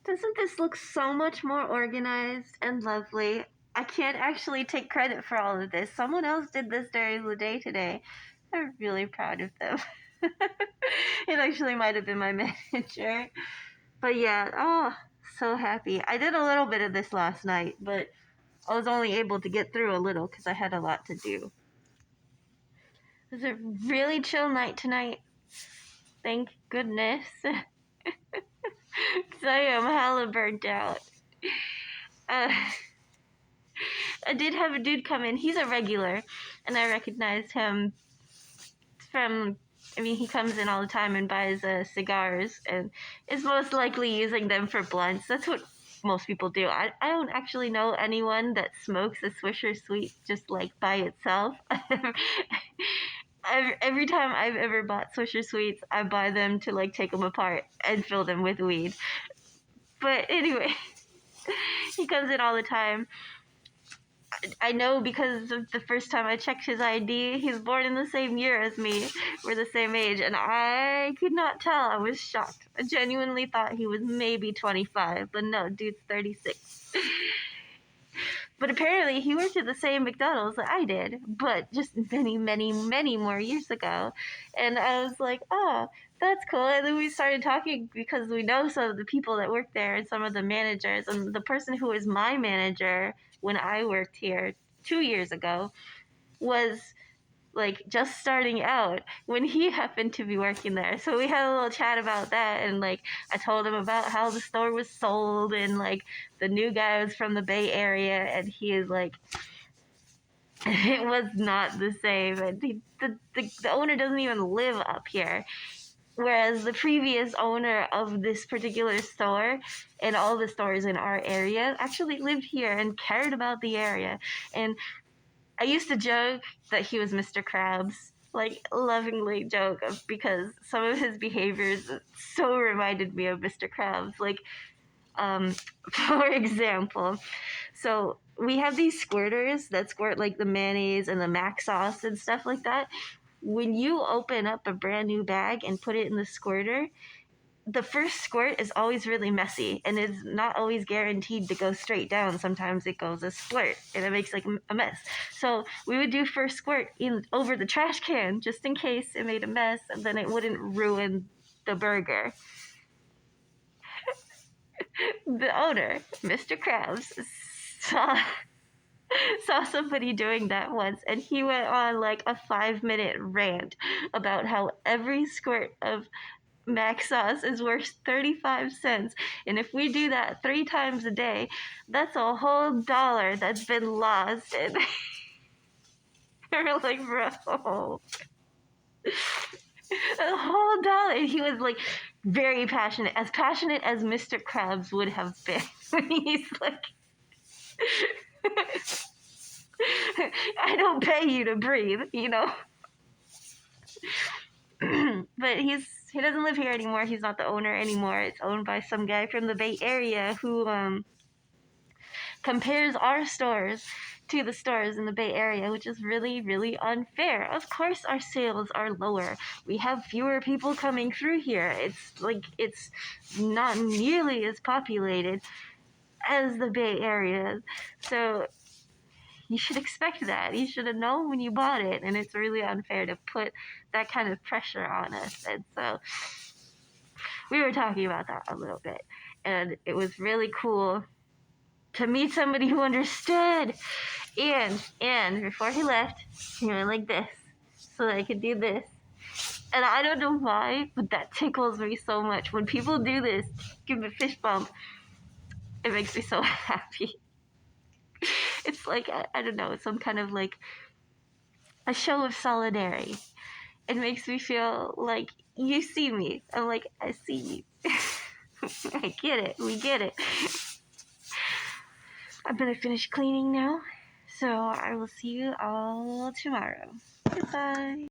Doesn't this look so much more organized and lovely? I can't actually take credit for all of this. Someone else did this during the day today. I'm really proud of them. It actually might have been my manager. But yeah, oh, so happy. I did a little bit of this last night, but I was only able to get through a little because I had a lot to do. It was a really chill night tonight. Thank goodness. Because I am hella burnt out. Uh, I did have a dude come in. He's a regular, and I recognized him from. I mean, he comes in all the time and buys cigars, and is most likely using them for blunts. That's what most people do. I don't actually know anyone that smokes a Swisher Sweet just like by itself. Every time I've ever bought Swisher Sweets, I buy them to like take them apart and fill them with weed. But anyway, he comes in all the time. I know because of the first time I checked his ID, he's born in the same year as me. We're the same age, and I could not tell. I was shocked. I genuinely thought he was maybe 25, but no, dude's 36. But apparently he worked at the same McDonald's that I did, but just many, many, many more years ago. And I was like, oh, that's cool. And then we started talking because we know some of the people that work there and some of the managers. And the person who was my manager when I worked here 2 years ago was like just starting out when he happened to be working there. So we had a little chat about that, and like I told him about how the store was sold, and like the new guy was from the Bay Area, and he is like, it was not the same. And the owner doesn't even live up here. Whereas the previous owner of this particular store and all the stores in our area actually lived here and cared about the area. And I used to joke that he was Mr. Krabs, like lovingly joke, because some of his behaviors so reminded me of Mr. Krabs. Like, for example, so we have these squirters that squirt like the mayonnaise and the Mac sauce and stuff like that. When you open up a brand new bag and put it in the squirter, the first squirt is always really messy and is not always guaranteed to go straight down. Sometimes it goes a splurt and it makes like a mess. So we would do first squirt in over the trash can just in case it made a mess, and then it wouldn't ruin the burger. The owner, Mr. Krabs, saw somebody doing that once, and he went on like a 5-minute rant about how every squirt of Mac sauce is worth 35 cents. And if we do that 3 times a day, that's a whole $1 that's been lost. And we're like, bro. A whole $1. He was like very passionate as Mr. Krabs would have been. He's like, I don't pay you to breathe, you know? But he doesn't live here anymore. He's not the owner anymore. It's owned by some guy from the Bay Area who compares our stores to the stores in the Bay Area, which is really, really unfair. Of course our sales are lower. We have fewer people coming through here. It's not nearly as populated as the Bay Area. So you should expect that. You should have known when you bought it, and it's really unfair to put that kind of pressure on us. And so we were talking about that a little bit, and it was really cool to meet somebody who understood. And before he left, he went like this so that I could do this. And I don't know why, but that tickles me so much. When people do this, give me a fist bump, it makes me so happy. It's like, I don't know, some kind of like a show of solidarity. It makes me feel like you see me. I'm like, I see you. I get it. We get it. I'm gonna finish cleaning now. So I will see you all tomorrow. Goodbye.